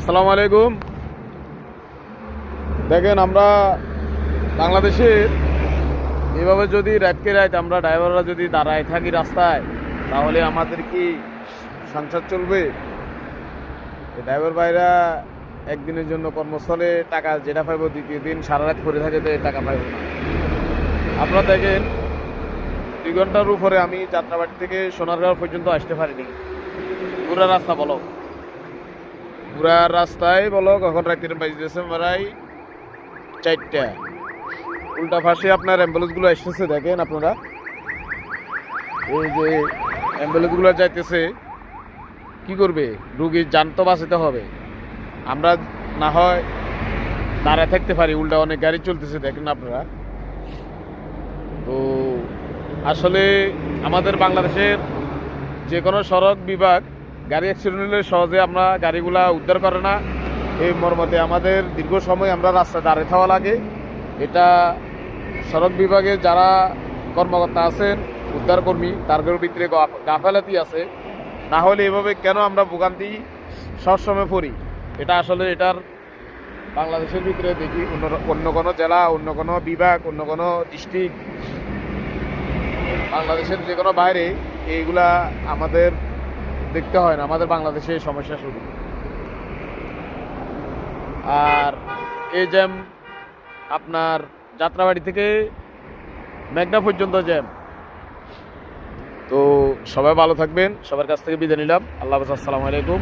আসসালামু আলাইকুম। দেখেন, আমরা বাংলাদেশের এভাবে যদি রাতকে রাত আমরা ড্রাইভাররা যদি দাঁড়ায় থাকি রাস্তায়, তাহলে আমাদের কি সংসার চলবে? ড্রাইভার ভাইরা একদিনের জন্য কর্মস্থলে টাকা যেটা পাইব, দ্বিতীয় দিন সারা রাত করে থাকে তো টাকা পাইব না। আপনারা দেখেন, 2 ঘন্টার উপরে আমি যাত্রাবাড়ি থেকে সোনারগাঁও পর্যন্ত আসতে পারিনি। পুরা রাস্তা বলো, পুরা রাস্তায় বলো, কখন রাত্রির বাজতেছে প্রায় 4টা। উল্টা পাশে আপনার অ্যাম্বুলেন্সগুলো এসেছে, দেখেন আপনারা, এই যে অ্যাম্বুলেন্সগুলো যাইতেছে। কি করবে? রুগীর যান তো বাঁচাতে হবে। আমরা না হয় দাঁড়ায় থাকতে পারি, উল্টা অনেক গাড়ি চলতেছে, দেখেন আপনারা। তো আসলে আমাদের বাংলাদেশের যে কোনো সড়ক বিভাগ গাড়ি অ্যাক্সিডেন্ট হলে সহজে আমরা গাড়িগুলা উদ্ধার করে না। এই মর্মতে আমাদের দীর্ঘ সময় আমরা রাস্তায় দাঁড়িয়ে থাকা লাগে। এটা সড়ক বিভাগে যারা কর্মকর্তা আছেন, উদ্ধারকর্মী, তাদের ভিতরে গাফেলাতি আছে। না হলে এভাবে কেন আমরা ভোগান্তি সবসময় পড়ি? এটা আসলে এটার বাংলাদেশের ভিতরে দেখি অন্য কোনো জেলা, অন্য কোনো বিভাগ, অন্য কোনো ডিস্ট্রিক্ট, বাংলাদেশের যে কোনো বাইরে এইগুলা আমাদের দেখতে হয় না। আমাদের বাংলাদেশে এই সমস্যা শুরু। আর এই জ্যাম আপনার যাত্রাবাড়ি থেকে মেঘনা পর্যন্ত জ্যাম। তো সবাই ভালো থাকবেন, সবার কাছ থেকে বিদায় নিলাম। আল্লাহ হাফেজ, আসসালামু আলাইকুম।